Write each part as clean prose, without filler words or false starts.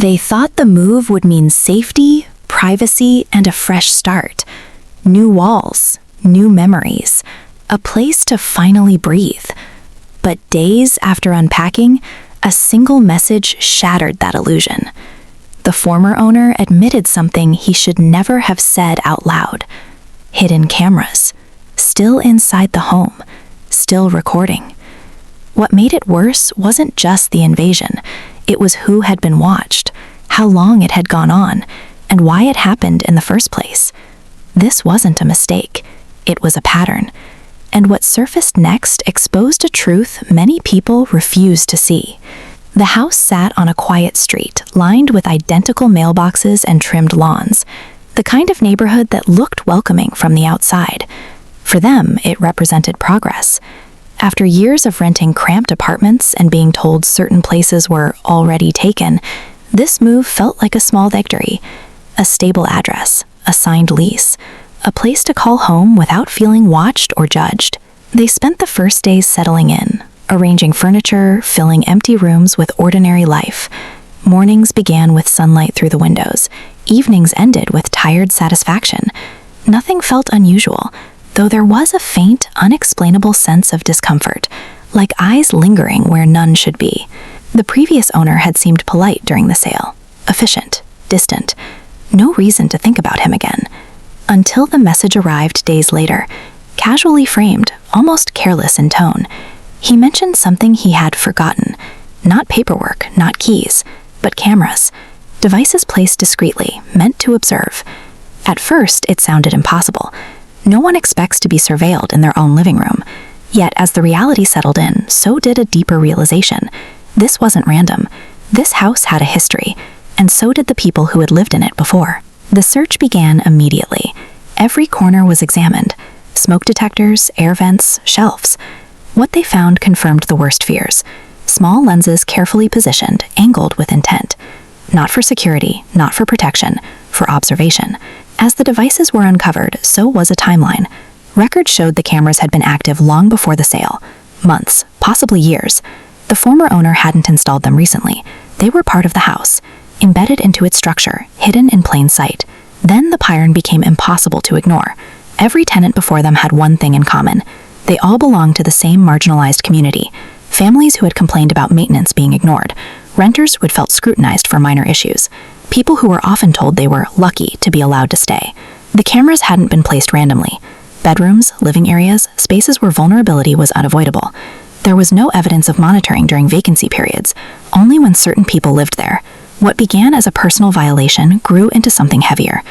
They thought the move would mean safety, privacy, and a fresh start. New walls, new memories, a place to finally breathe. But days after unpacking, a single message shattered that illusion. The former owner admitted something he should never have said out loud. Hidden cameras, still inside the home, still recording. What made it worse wasn't just the invasion, it was who had been watched, how long it had gone on, and why it happened in the first place. This wasn't a mistake, it was a pattern. And what surfaced next exposed a truth many people refused to see. The house sat on a quiet street, lined with identical mailboxes and trimmed lawns, the kind of neighborhood that looked welcoming from the outside. For them, it represented progress. After years of renting cramped apartments and being told certain places were already taken, this move felt like a small victory. A stable address, a signed lease, a place to call home without feeling watched or judged. They spent the first days settling in, arranging furniture, filling empty rooms with ordinary life. Mornings began with sunlight through the windows. Evenings ended with tired satisfaction. Nothing felt unusual, though there was a faint, unexplainable sense of discomfort, like eyes lingering where none should be. The previous owner had seemed polite during the sale, efficient, distant. No reason to think about him again. Until the message arrived days later, casually framed, almost careless in tone. He mentioned something he had forgotten. Not paperwork, not keys, but cameras. Devices placed discreetly, meant to observe. At first, it sounded impossible. No one expects to be surveilled in their own living room. Yet, as the reality settled in, so did a deeper realization. This wasn't random. This house had a history, and so did the people who had lived in it before. The search began immediately. Every corner was examined. Smoke detectors, air vents, shelves. What they found confirmed the worst fears. Small lenses carefully positioned, angled with intent. Not for security, not for protection, for observation. As the devices were uncovered, so was a timeline. Records showed the cameras had been active long before the sale. Months, possibly years. The former owner hadn't installed them recently. They were part of the house, embedded into its structure, hidden in plain sight. Then the pattern became impossible to ignore. Every tenant before them had one thing in common. They all belonged to the same marginalized community. Families who had complained about maintenance being ignored. Renters who had felt scrutinized for minor issues. People who were often told they were lucky to be allowed to stay. The cameras hadn't been placed randomly. Bedrooms, living areas, spaces where vulnerability was unavoidable. There was no evidence of monitoring during vacancy periods, only when certain people lived there. What began as a personal violation grew into something heavier.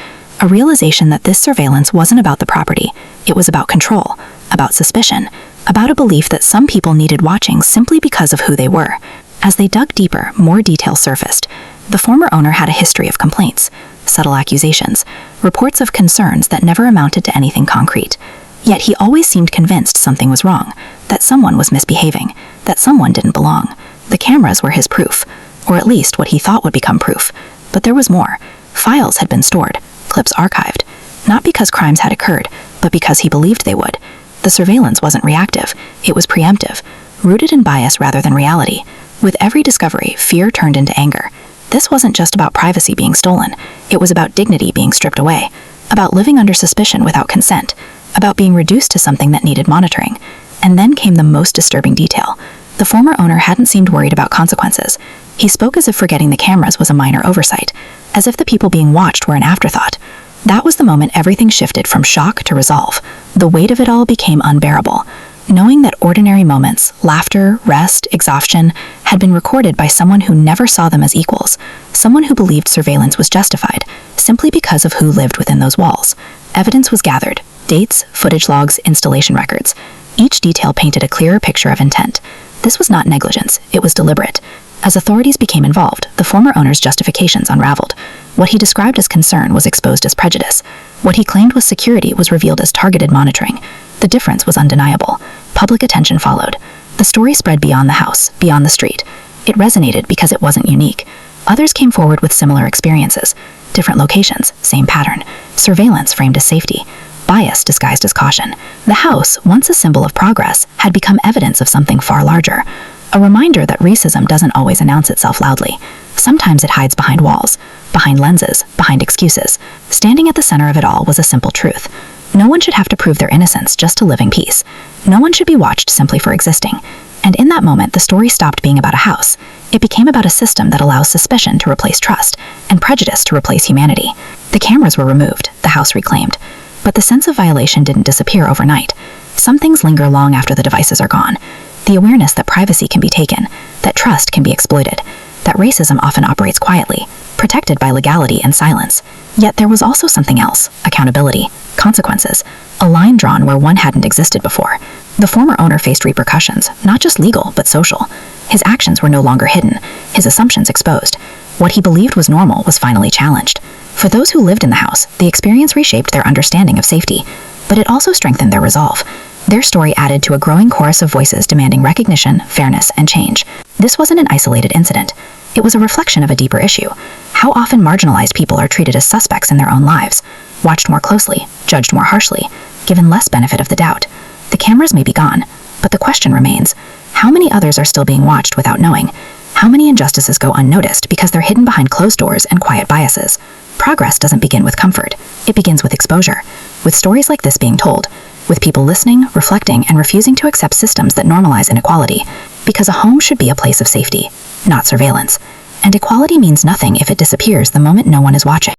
A realization that this surveillance wasn't about the property. It was about control, about suspicion, about a belief that some people needed watching simply because of who they were. As they dug deeper, more details surfaced. The former owner had a history of complaints, subtle accusations, reports of concerns that never amounted to anything concrete. Yet he always seemed convinced something was wrong, that someone was misbehaving, that someone didn't belong. The cameras were his proof, or at least what he thought would become proof. But there was more. Files had been stored, clips archived, not because crimes had occurred, but because he believed they would. The surveillance wasn't reactive, it was preemptive, rooted in bias rather than reality. With every discovery, fear turned into anger. This wasn't just about privacy being stolen, it was about dignity being stripped away, about living under suspicion without consent, about being reduced to something that needed monitoring. And then came the most disturbing detail. The former owner hadn't seemed worried about consequences. He spoke as if forgetting the cameras was a minor oversight, as if the people being watched were an afterthought. That was the moment everything shifted from shock to resolve. The weight of it all became unbearable. Knowing that ordinary moments, laughter, rest, exhaustion, had been recorded by someone who never saw them as equals, someone who believed surveillance was justified, simply because of who lived within those walls. Evidence was gathered, dates, footage logs, installation records. Each detail painted a clearer picture of intent. This was not negligence, it was deliberate. As authorities became involved, the former owner's justifications unraveled. What he described as concern was exposed as prejudice. What he claimed was security was revealed as targeted monitoring. The difference was undeniable. Public attention followed. The story spread beyond the house, beyond the street. It resonated because it wasn't unique. Others came forward with similar experiences. Different locations, same pattern. Surveillance framed as safety. Bias disguised as caution. The house, once a symbol of progress, had become evidence of something far larger. A reminder that racism doesn't always announce itself loudly. Sometimes it hides behind walls, behind lenses, behind excuses. Standing at the center of it all was a simple truth. No one should have to prove their innocence just to live in peace. No one should be watched simply for existing. And in that moment, the story stopped being about a house. It became about a system that allows suspicion to replace trust, and prejudice to replace humanity. The cameras were removed, the house reclaimed. But the sense of violation didn't disappear overnight. Some things linger long after the devices are gone. The awareness that privacy can be taken, that trust can be exploited, that racism often operates quietly, protected by legality and silence. Yet there was also something else: accountability, consequences, a line drawn where one hadn't existed before. The former owner faced repercussions, not just legal, but social. His actions were no longer hidden, his assumptions exposed. What he believed was normal was finally challenged. For those who lived in the house, the experience reshaped their understanding of safety, but it also strengthened their resolve. Their story added to a growing chorus of voices demanding recognition, fairness, and change. This wasn't an isolated incident. It was a reflection of a deeper issue: how often marginalized people are treated as suspects in their own lives, watched more closely, judged more harshly, given less benefit of the doubt. The cameras may be gone, but the question remains: how many others are still being watched without knowing? How many injustices go unnoticed because they're hidden behind closed doors and quiet biases? Progress doesn't begin with comfort. It begins with exposure, with stories like this being told, with people listening, reflecting, and refusing to accept systems that normalize inequality. Because a home should be a place of safety, not surveillance. And equality means nothing if it disappears the moment no one is watching.